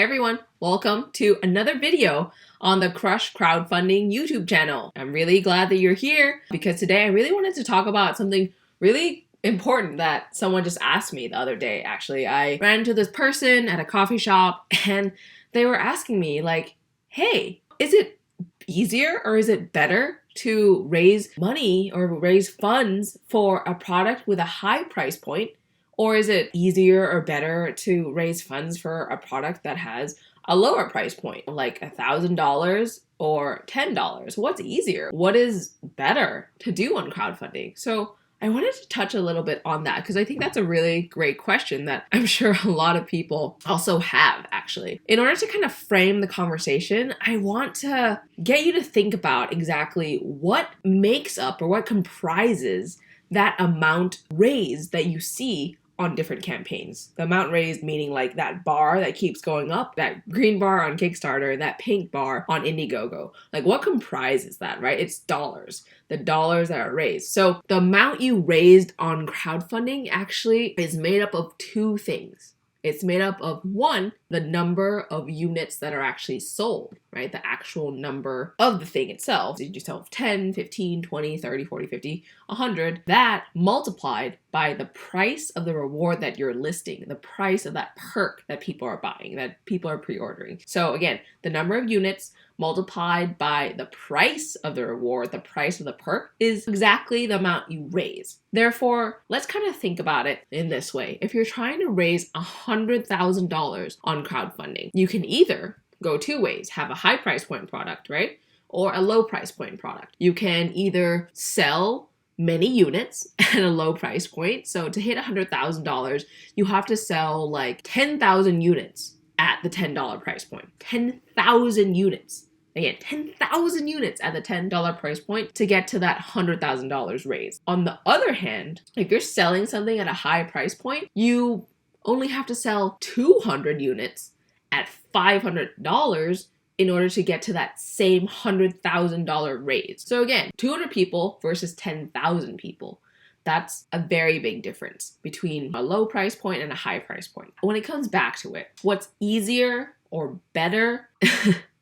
everyone, welcome to another video on the Crush Crowdfunding YouTube channel. I'm really glad that you're here because today I really wanted to talk about something really important that someone just asked me the other day. Actually, I ran into this person at a coffee shop and they were asking me like, hey, is it easier or is it better to raise money or raise funds for a product with a high price point? Or is it easier or better to raise funds for a product that has a lower price point, like $1,000 or $10? What's easier? What is better to do on crowdfunding? So I wanted to touch a little bit on that because I think that's a really great question that I'm sure a lot of people also have, actually. In order to kind of frame the conversation, I want to get you to think about exactly what makes up or what comprises that amount raised that you see on different campaigns. The amount raised meaning like that bar that keeps going up, that green bar on Kickstarter, that pink bar on Indiegogo. Like what comprises that, right? It's dollars, the dollars that are raised. So the amount you raised on crowdfunding actually is made up of two things. It's made up of one, the number of units that are actually sold, right? The actual number of the thing itself. Did you sell 10, 15, 20, 30, 40, 50, 100? That multiplied by the price of the reward that you're listing, the price of that perk that people are buying, that people are pre-ordering. So again, the number of units multiplied by the price of the reward, the price of the perk, is exactly the amount you raise. Therefore, let's kind of think about it in this way. If you're trying to raise $100,000 on crowdfunding, you can either go two ways, have a high price point product, right? Or a low price point product. You can either sell many units at a low price point. So to hit $100,000, you have to sell like 10,000 units at the $10 price point. 10,000 units. Again, 10,000 units at the $10 price point to get to that $100,000 raised. On the other hand, if you're selling something at a high price point, you only have to sell 200 units at $500 in order to get to that same $100,000 raise. So again, 200 people versus 10,000 people. That's a very big difference between a low price point and a high price point. When it comes back to it, what's easier or better?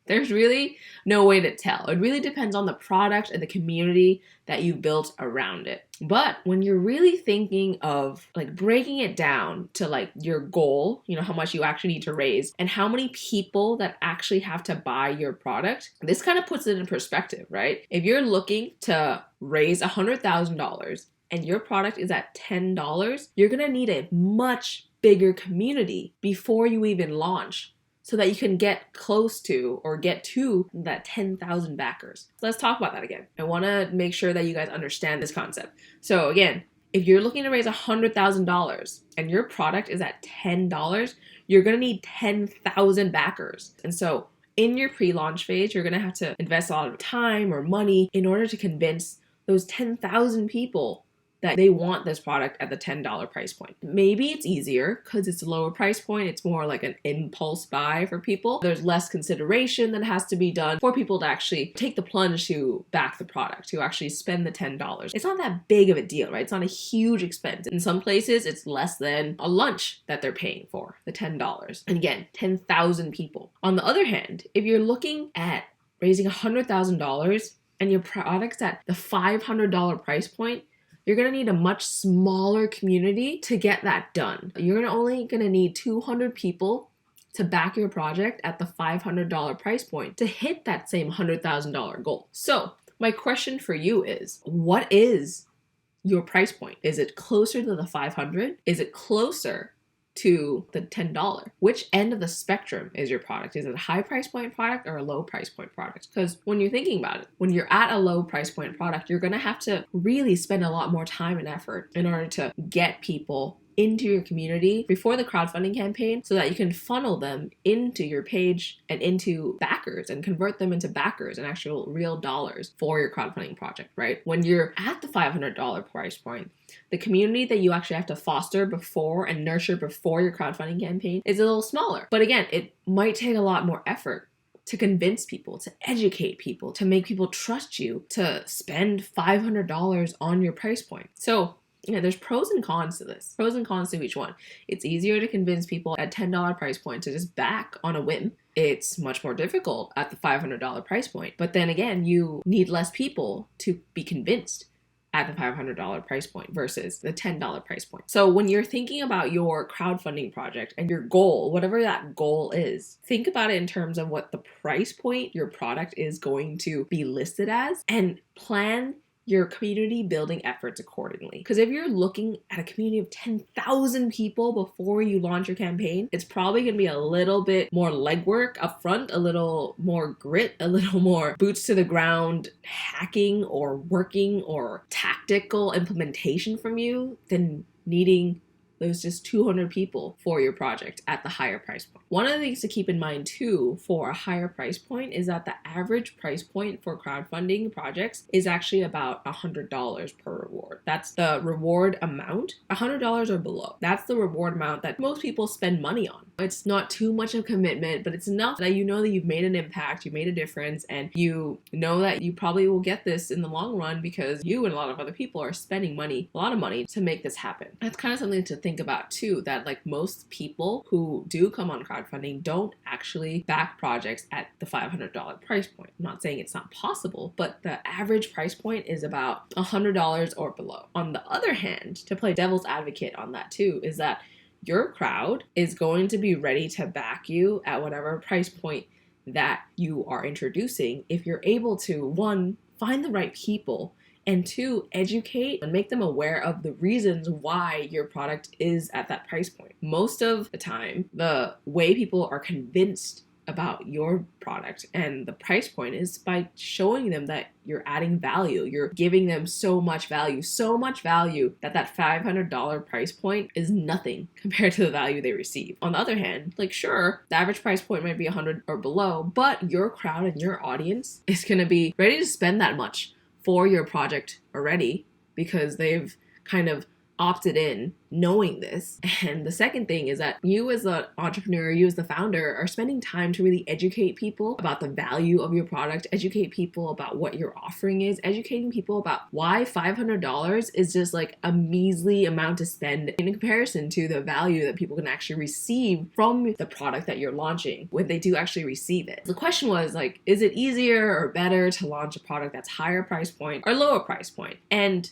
There's really no way to tell. It really depends on the product and the community that you built around it. But when you're really thinking of like breaking it down to like your goal, you know, how much you actually need to raise and how many people that actually have to buy your product, this kind of puts it in perspective, right? If you're looking to raise $100,000 and your product is at $10, you're gonna need a much bigger community before you even launch so that you can get close to or get to that 10,000 backers. Let's talk about that again. I wanna make sure that you guys understand this concept. So again, if you're looking to raise $100,000 and your product is at $10, you're gonna need 10,000 backers. And so in your pre-launch phase, you're gonna have to invest a lot of time or money in order to convince those 10,000 people that they want this product at the $10 price point. Maybe it's easier because it's a lower price point. It's more like an impulse buy for people. There's less consideration that has to be done for people to actually take the plunge to back the product, to actually spend the $10. It's not that big of a deal, right? It's not a huge expense. In some places, it's less than a lunch that they're paying for, the $10. And again, 10,000 people. On the other hand, if you're looking at raising $100,000 and your product's at the $500 price point, you're gonna need a much smaller community to get that done. You're only gonna need 200 people to back your project at the $500 price point to hit that same $100,000 goal. So my question for you is, what is your price point? Is it closer to the 500? Is it closer to the $10? Which end of the spectrum is your product? Is it a high price point product or a low price point product? Because when you're thinking about it, when you're at a low price point product, you're gonna have to really spend a lot more time and effort in order to get people into your community before the crowdfunding campaign so that you can funnel them into your page and into backers and convert them into backers and actual real dollars for your crowdfunding project, right? When you're at the $500 price point, the community that you actually have to foster before and nurture before your crowdfunding campaign is a little smaller. But again, it might take a lot more effort to convince people, to educate people, to make people trust you, to spend $500 on your price point. So Yeah, there's pros and cons to this. Pros and cons to each one. It's easier to convince people at $10 price point to just back on a whim. It's much more difficult at the $500 price point. But then again, you need less people to be convinced at the $500 price point versus the $10 price point. So when you're thinking about your crowdfunding project and your goal, whatever that goal is, think about it in terms of what the price point your product is going to be listed as, and plan your community building efforts accordingly. Because if you're looking at a community of 10,000 people before you launch your campaign, it's probably going to be a little bit more legwork up front, a little more grit, a little more boots to the ground hacking or working or tactical implementation from you than needing those just 200 people for your project at the higher price point. One of the things to keep in mind too for a higher price point is that the average price point for crowdfunding projects is actually about $100 per reward. That's the reward amount, $100 or below. That's the reward amount that most people spend money on. It's not too much of a commitment, but it's enough that you know that you've made an impact, you made a difference, and you know that you probably will get this in the long run because you and a lot of other people are spending money, a lot of money, to make this happen. That's kind of something to think about too, that like most people who do come on crowdfunding don't actually back projects at the $500 price point. I'm not saying it's not possible, but the average price point is about $100 or below. On the other hand, to play devil's advocate on that too, is that your crowd is going to be ready to back you at whatever price point that you are introducing if you're able to, one, find the right people, and two, educate and make them aware of the reasons why your product is at that price point. Most of the time, the way people are convinced about your product and the price point is by showing them that you're adding value. You're giving them so much value that that $500 price point is nothing compared to the value they receive. On the other hand, like sure, the average price point might be 100 or below, but your crowd and your audience is going to be ready to spend that much for your project already because they've kind of opted in knowing this. And the second thing is that you as the entrepreneur, you as the founder are spending time to really educate people about the value of your product, educate people about what your offering is, educating people about why $500 is just like a measly amount to spend in comparison to the value that people can actually receive from the product that you're launching when they do actually receive it. The question was like, is it easier or better to launch a product that's higher price point or lower price point? And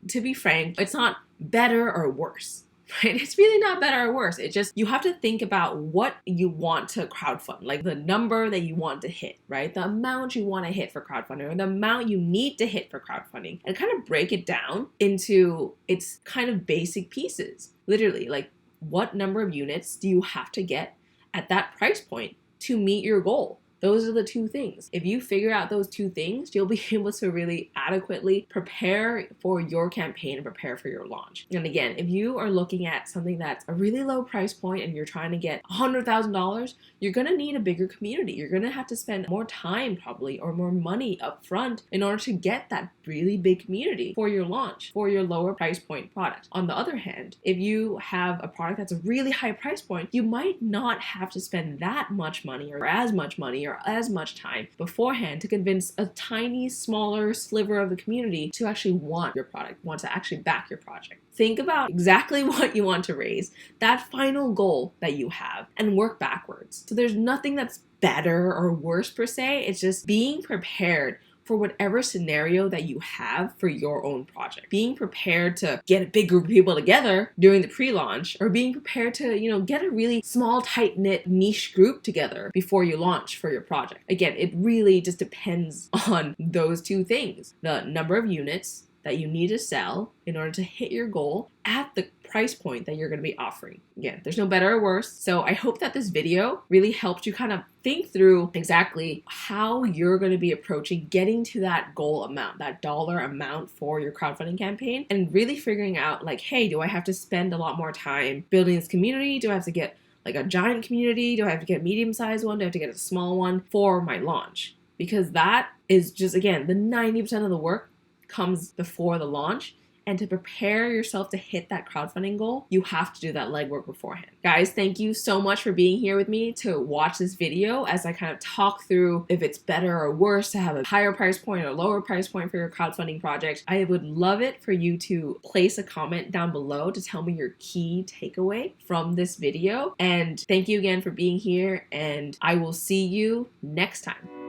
to be frank, it's not better or worse, right? It's really not better or worse. It's just you have to think about what you want to crowdfund, like the number that you want to hit, right? The amount you want to hit for crowdfunding or the amount you need to hit for crowdfunding, and kind of break it down into its kind of basic pieces. Literally, like what number of units do you have to get at that price point to meet your goal? Those are the two things. If you figure out those two things, you'll be able to really adequately prepare for your campaign and prepare for your launch. And again, if you are looking at something that's a really low price point and you're trying to get $100,000, you're gonna need a bigger community. You're gonna have to spend more time probably or more money up front in order to get that really big community for your launch, for your lower price point product. On the other hand, if you have a product that's a really high price point, you might not have to spend that much money or as much money or as much time beforehand to convince a tiny, smaller sliver of the community to actually want your product, want to actually back your project. Think about exactly what you want to raise, that final goal that you have, and work backwards. So there's nothing that's better or worse per se. It's just being prepared for whatever scenario that you have for your own project. Being prepared to get a big group of people together during the pre-launch, or being prepared to, get a really small, tight-knit niche group together before you launch for your project. Again, it really just depends on those two things. The number of units that you need to sell in order to hit your goal at the price point that you're going to be offering. Again, there's no better or worse. So I hope that this video really helped you kind of think through exactly how you're going to be approaching getting to that goal amount, that dollar amount for your crowdfunding campaign, and really figuring out like, hey, do I have to spend a lot more time building this community? Do I have to get like a giant community? Do I have to get a medium-sized one? Do I have to get a small one for my launch? Because that is just, again, the 90% of the work comes before the launch, And to prepare yourself to hit that crowdfunding goal, you have to do that legwork beforehand. Guys, thank you so much for being here with me to watch this video as I kind of talk through if it's better or worse to have a higher price point or lower price point for your crowdfunding project. I would love it for you to place a comment down below to tell me your key takeaway from this video. And thank you again for being here, and I will see you next time.